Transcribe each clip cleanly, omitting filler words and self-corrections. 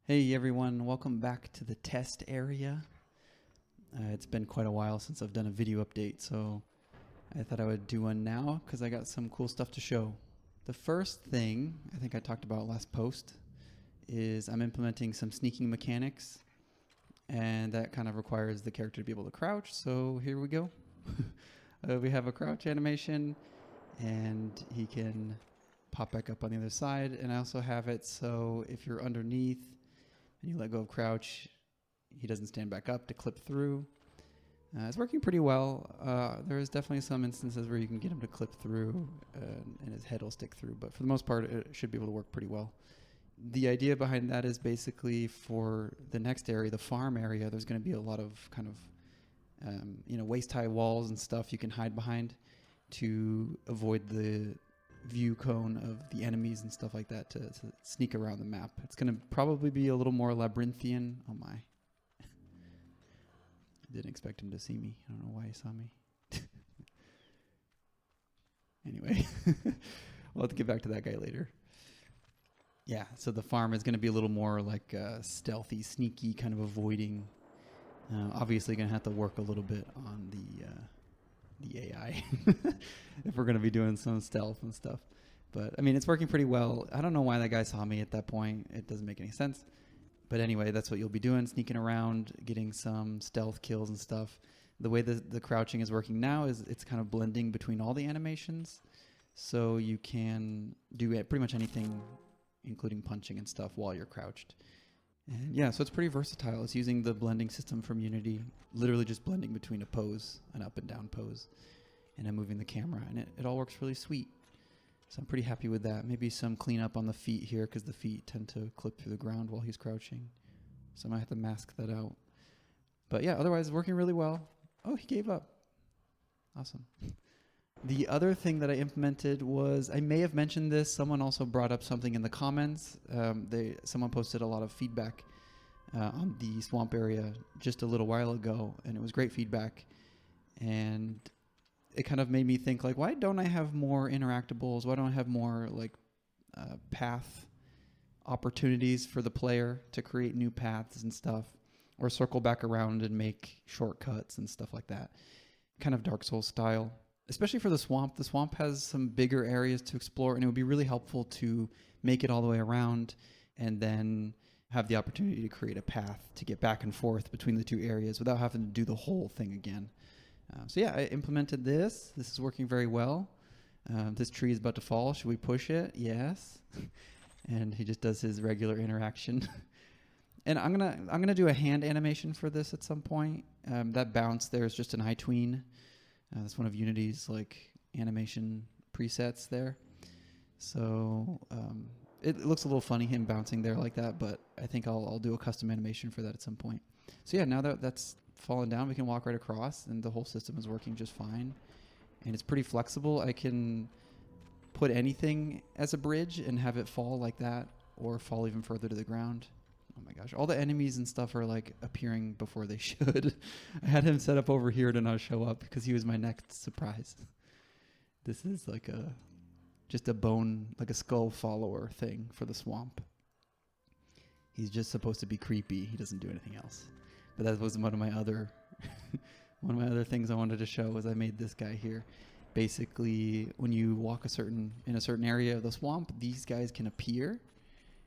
Hey everyone, welcome back to the test area. It's been quite a while since I've done a video update, so I thought I would do one now because I got some cool stuff to show. The first thing I think I talked about last post is I'm implementing some sneaking mechanics, and that kind of requires the character to be able to crouch, so here we go. We have a crouch animation, and he can pop back up on the other side, and I also have it so if you're underneath and you let go of crouch, he doesn't stand back up to clip through. It's working pretty well. There is definitely some instances where you can get him to clip through and his head will stick through, but for the most part, it should be able to work pretty well. The idea behind that is basically for the next area, the farm area, there's going to be a lot of kind of waist-high walls and stuff you can hide behind to avoid the view cone of the enemies and stuff like that to sneak around the map. It's going to probably be a little more labyrinthian. Oh my. I didn't expect him to see me. I don't know why he saw me. Anyway, we'll have to get back to that guy later. Yeah, so the farm is going to be a little more like stealthy, sneaky, kind of avoiding. Obviously going to have to work a little bit on the AI if we're going to be doing some stealth and stuff. But I mean, it's working pretty well. I don't know why that guy saw me at that point. It doesn't make any sense. But anyway, that's what you'll be doing, sneaking around, getting some stealth kills and stuff. The way the crouching is working now is it's kind of blending between all the animations. So you can do pretty much anything, including punching and stuff while you're crouched. And yeah, so it's pretty versatile. It's using the blending system from Unity, literally just blending between a pose, an up and down pose, and then moving the camera. And it all works really sweet. So I'm pretty happy with that. Maybe some cleanup on the feet here because the feet tend to clip through the ground while he's crouching. So I might have to mask that out. But yeah, otherwise it's working really well. Oh, he gave up. Awesome. The other thing that I implemented was, I may have mentioned this, someone also brought up something in the comments. Someone posted a lot of feedback on the swamp area just a little while ago, and it was great feedback. And it kind of made me think, like, why don't I have more interactables? Why don't I have more, like, path opportunities for the player to create new paths and stuff, or circle back around and make shortcuts and stuff like that? Kind of Dark Souls style. Especially for the swamp. The swamp has some bigger areas to explore, and it would be really helpful to make it all the way around and then have the opportunity to create a path to get back and forth between the two areas without having to do the whole thing again. So yeah, I implemented this. This is working very well. This tree is about to fall. Should we push it? Yes. And he just does his regular interaction. And I'm gonna do a hand animation for this at some point. That bounce there is just an iTween. That's one of Unity's like animation presets there. So it looks a little funny, him bouncing there like that, but I think I'll do a custom animation for that at some point. So yeah, now that that's fallen down, we can walk right across, and the whole system is working just fine. And it's pretty flexible. I can put anything as a bridge and have it fall like that, or fall even further to the ground. Oh my gosh, all the enemies and stuff are like appearing before they should. I had him set up over here to not show up because he was my next surprise. This is like just a bone, like a skull follower thing for the swamp. He's just supposed to be creepy. He doesn't do anything else. But that was one of my other things I wanted to show was I made this guy here. Basically, when you walk in a certain area of the swamp, these guys can appear.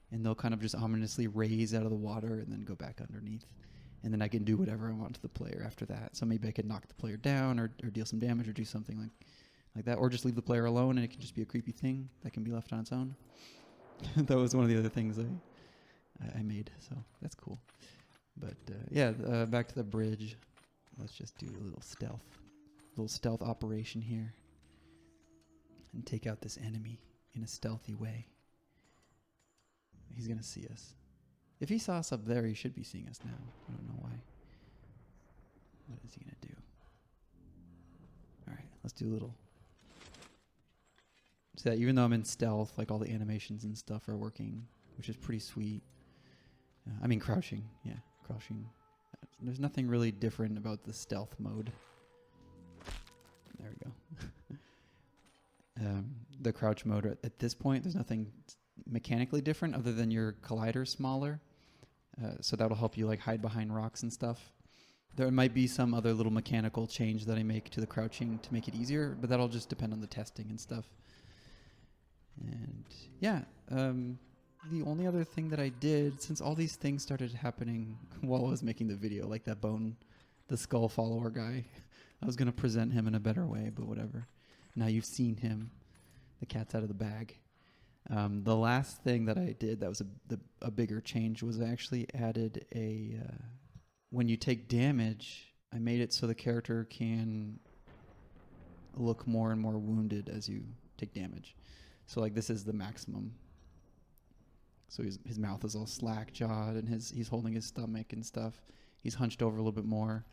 And they'll kind of just ominously raise out of the water and then go back underneath. And then I can do whatever I want to the player after that. So maybe I could knock the player down or deal some damage or do something like that. Or just leave the player alone and it can just be a creepy thing that can be left on its own. That was one of the other things I made. So that's cool. But back to the bridge. Let's just do a little stealth operation here. And take out this enemy in a stealthy way. He's going to see us. If he saw us up there, he should be seeing us now. I don't know why. What is he going to do? All right, let's do a little. So that even though I'm in stealth, like all the animations and stuff are working, which is pretty sweet. Crouching. Yeah, crouching. There's nothing really different about the stealth mode. There we go. The crouch mode at this point, there's nothing mechanically different other than your collider smaller, So that'll help you like hide behind rocks and stuff. There might be some other little mechanical change that I make to the crouching to make it easier, but that'll just depend on the testing and stuff. And yeah, the only other thing that I did, since all these things started happening while I was making the video, like that the skull follower guy, I was going to present him in a better way, but whatever. Now you've seen him. The cat's out of the bag. The last thing that I did that was a bigger change was I actually added when you take damage, I made it so the character can look more and more wounded as you take damage. So like this is the maximum. So his mouth is all slack-jawed, and he's holding his stomach and stuff. He's hunched over a little bit more,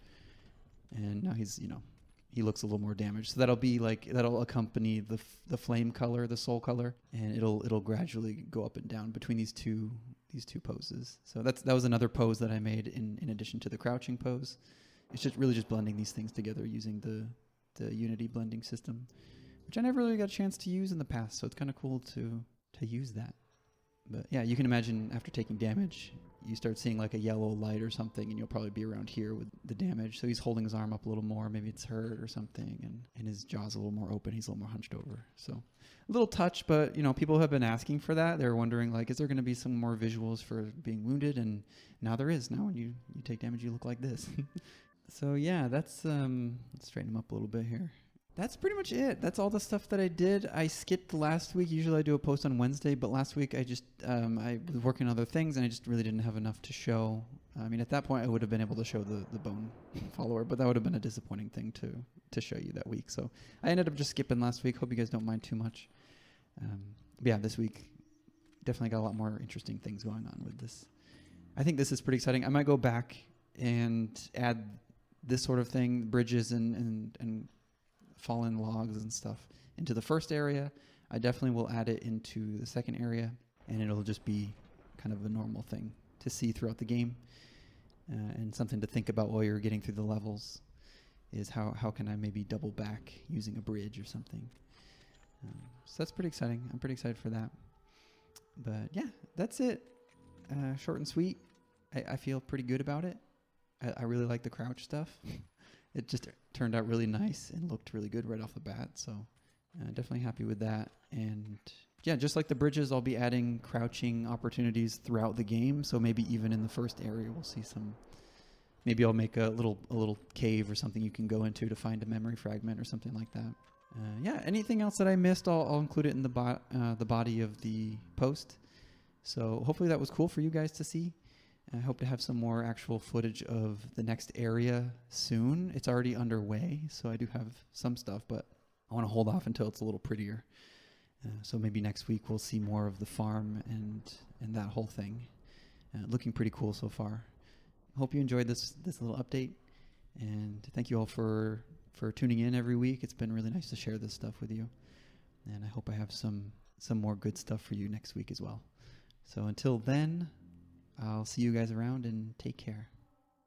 and now he looks a little more damaged. So that'll accompany the flame color, the soul color, and it'll gradually go up and down between these two poses. So that was another pose that I made in addition to the crouching pose. It's just really just blending these things together using the Unity blending system, which I never really got a chance to use in the past. So it's kind of cool to use that. But yeah, you can imagine after taking damage, you start seeing like a yellow light or something, and you'll probably be around here with the damage. So he's holding his arm up a little more. Maybe it's hurt or something, and his jaw's a little more open. He's a little more hunched over. So a little touch, but people have been asking for that. They're wondering like, is there going to be some more visuals for being wounded? And now there is. Now when you take damage, you look like this. So yeah, let's straighten him up a little bit here. That's pretty much it. That's all the stuff that I did. I skipped last week. Usually I do a post on Wednesday, but last week I just I was working on other things, and I just really didn't have enough to show. I mean, at that point I would have been able to show the bone follower, but that would have been a disappointing thing to show you that week. So I ended up just skipping last week. Hope you guys don't mind too much. But yeah, this week definitely got a lot more interesting things going on with this. I think this is pretty exciting. I might go back and add this sort of thing, bridges and fallen logs and stuff into the first area. I definitely will add it into the second area, and it'll just be kind of a normal thing to see throughout the game, and something to think about while you're getting through the levels is how can I maybe double back using a bridge or something. So that's pretty exciting. I'm pretty excited for that. But yeah, that's it. Short and sweet. I feel pretty good about it. I really like the crouch stuff. It just turned out really nice and looked really good right off the bat. So definitely happy with that. And yeah, just like the bridges, I'll be adding crouching opportunities throughout the game. So maybe even in the first area, we'll see some. Maybe I'll make a little cave or something you can go into to find a memory fragment or something like that. Yeah, anything else that I missed, I'll include it in the body of the post. So hopefully that was cool for you guys to see. I hope to have some more actual footage of the next area soon. It's already underway, so I do have some stuff, but I want to hold off until it's a little prettier. So maybe next week we'll see more of the farm and that whole thing. Looking pretty cool so far. Hope you enjoyed this little update, and thank you all for tuning in every week. It's been really nice to share this stuff with you, and I hope I have some more good stuff for you next week as well. So until then, I'll see you guys around, and take care.